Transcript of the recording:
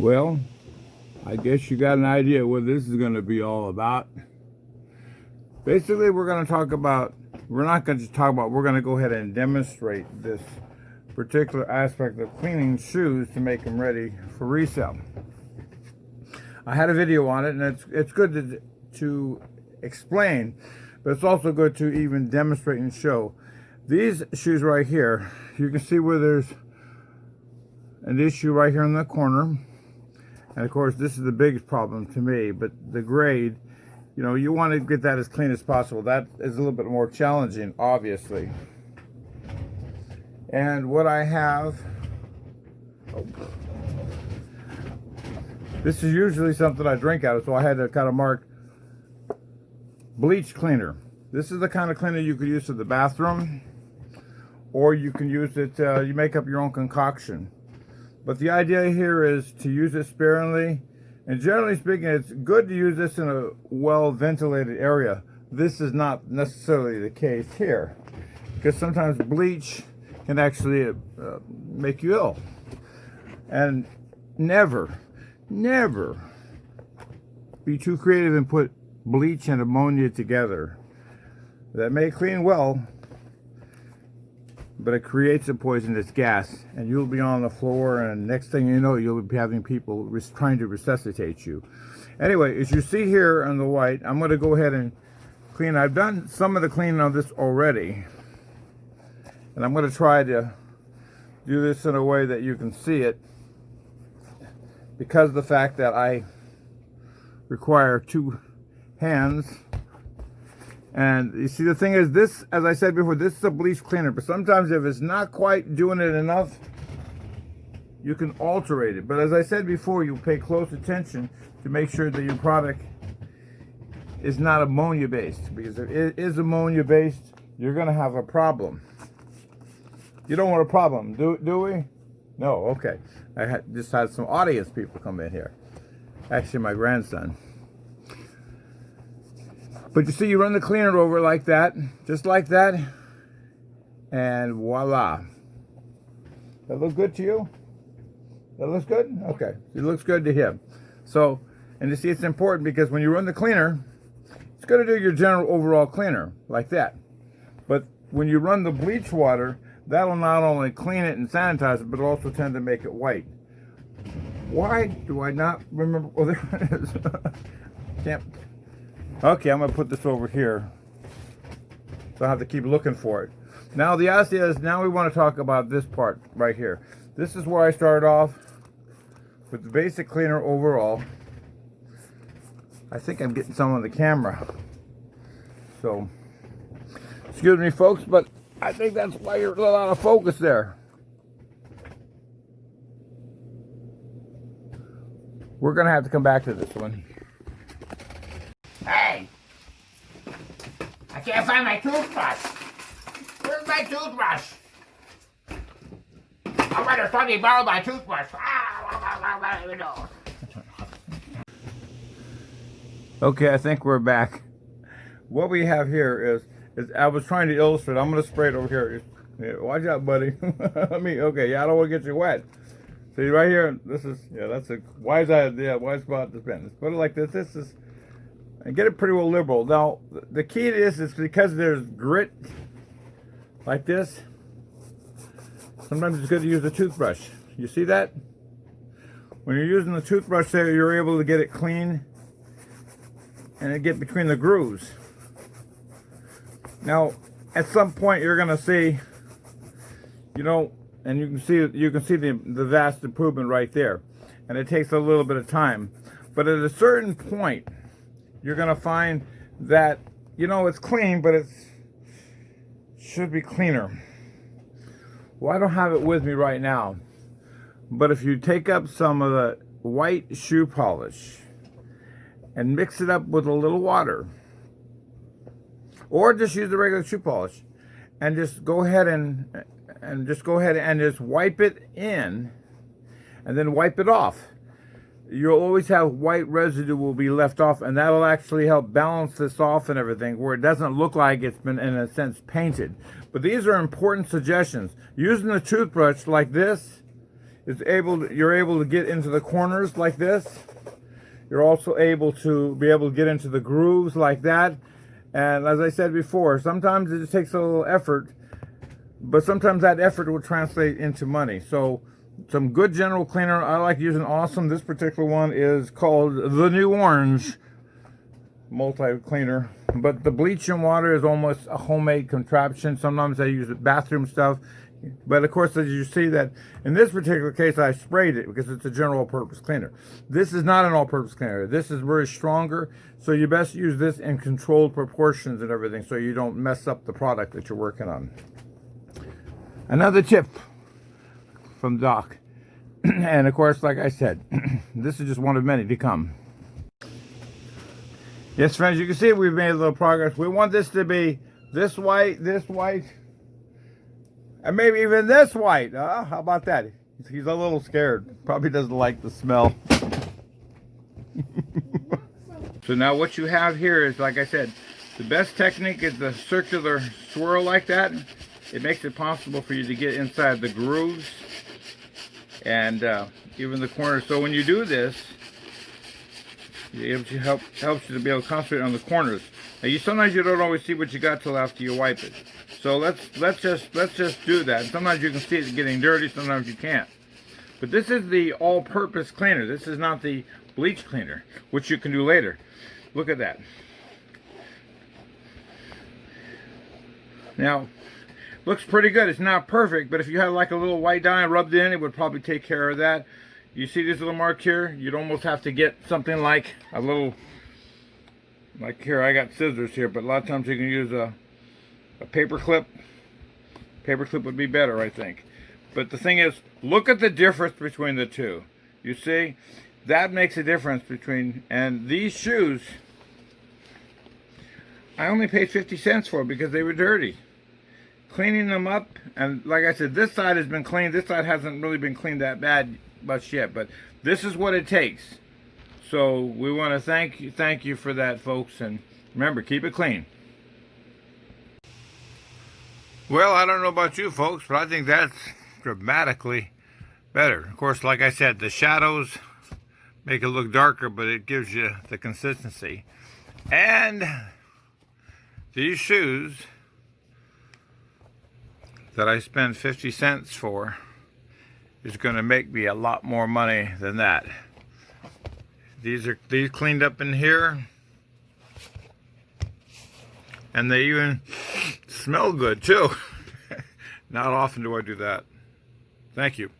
Well, I guess you got an idea what this is going to be all about. Basically, we're going to talk about, we're not going to just talk about, we're going to go ahead and demonstrate this particular aspect of cleaning shoes to make them ready for resale. I had a video on it, and it's good to explain, but it's also good to even demonstrate and show. These shoes right here, you can see where there's an issue right here in the corner. And of course, this is the biggest problem to me, but the grade, you know, you want to get that as clean as possible. That is a little bit more challenging, obviously. And what I have, this is usually something I drink out of, so I had to kind of mark bleach cleaner. This is the kind of cleaner you could use for the bathroom, or you can use it, you make up your own concoction. But the idea here is to use it sparingly, and generally speaking, it's good to use this in a well-ventilated area. This is not necessarily the case here, because sometimes bleach can actually make you ill. And never be too creative and put bleach and ammonia together. That may clean well, but it creates a poisonous gas, and you'll be on the floor, and next thing you know, you'll be having people trying to resuscitate you. Anyway, as you see here on the white, I'm going to go ahead and clean. I've done some of the cleaning on this already, and I'm going to try to do this in a way that you can see it, because of the fact that I require two hands. And you see, the thing is, this, as I said before, this is a bleach cleaner, but sometimes if it's not quite doing it enough, you can alterate it. But as I said before, you pay close attention to make sure that your product is not ammonia based, because if it is ammonia based, you're going to have a problem. You don't want a problem, do we? No. Okay. I just had some audience people come in here, actually my grandson. But you see, you run the cleaner over like that, just like that, and voila. That look good to you? That looks good? Okay, it looks good to him. So, and you see, it's important because when you run the cleaner, it's going to do your general overall cleaner, like that. But when you run the bleach water, that'll not only clean it and sanitize it, but it'll also tend to make it white. Why do I not remember? Oh, there it is. Can't. Okay, I'm going to put this over here, so I have to keep looking for it. Now the idea is, now we want to talk about this part right here. This is where I started off with the basic cleaner overall. I think I'm getting some on the camera, so excuse me folks, but I think that's why you're a little out of focus there. We're going to have to come back to this one. Hey! I can't find my toothbrush! Where's my toothbrush? I wonder if somebody borrowed my toothbrush. Okay, I think we're back. What we have here is I was trying to illustrate. I'm going to spray it over here. Yeah, watch out, buddy. Okay, yeah, I don't want to get you wet. See, right here, this is, yeah, that's a wise idea, wise spot to spend. Let's put it like this. This is, and get it pretty well liberal. Now, the key to this is because there's grit like this, sometimes it's good to use a toothbrush. You see that? When you're using the toothbrush there, you're able to get it clean and it get between the grooves. Now, at some point you're going to see, you know, and you can see the vast improvement right there. And it takes a little bit of time. But at a certain point, you're going to find that, you know, it's clean, but it should be cleaner. Well, I don't have it with me right now. But if you take up some of the white shoe polish and mix it up with a little water, or just use the regular shoe polish, and just go ahead and just wipe it in, and then wipe it off. You'll always have white residue will be left off, and that'll actually help balance this off and everything, where it doesn't look like it's been, in a sense, painted. But these are important suggestions. Using a toothbrush like this you're able to get into the corners like this. You're also able to get into the grooves like that. And as I said before, sometimes it just takes a little effort, but sometimes that effort will translate into money. So some good general cleaner. I like using Awesome. This particular one is called the New Orange multi-cleaner. But the bleach and water is almost a homemade contraption. Sometimes I use bathroom stuff. But of course, as you see that in this particular case, I sprayed it because it's a general purpose cleaner. This is not an all-purpose cleaner. This is very stronger. So you best use this in controlled proportions and everything so you don't mess up the product that you're working on. Another tip from Doc. And of course, like I said, this is just one of many to come. Yes, friends, you can see we've made a little progress. We want this to be this white, and maybe even this white. How about that? He's a little scared. Probably doesn't like the smell. So now what you have here is, like I said, the best technique is the circular swirl like that. It makes it possible for you to get inside the grooves and even the corners. So when you do this, it helps you to be able to concentrate on the corners. Now sometimes you don't always see what you got till after you wipe it. So let's just do that. Sometimes you can see it getting dirty, sometimes you can't. But this is the all-purpose cleaner. This is not the bleach cleaner, which you can do later. Look at that. Now, looks pretty good. It's not perfect, but if you had like a little white dye rubbed in, it would probably take care of that. You see this little mark here? You'd almost have to get something like a little, like here, I got scissors here, but a lot of times you can use a paper clip. Paper clip would be better, I think. But the thing is, look at the difference between the two. You see? That makes a difference between, and these shoes, I only paid 50 cents for because they were dirty. Cleaning them up, and like I said, this side has been cleaned. This side hasn't really been cleaned that bad much yet, but this is what it takes. So we want to thank you for that, folks, and remember, keep it clean. Well, I don't know about you folks, but I think that's dramatically better. Of course, like I said, the shadows make it look darker, but it gives you the consistency. And these shoes that I spent 50 cents for is going to make me a lot more money than that. These cleaned up in here, and they even smell good too. Not often do I do that. Thank you.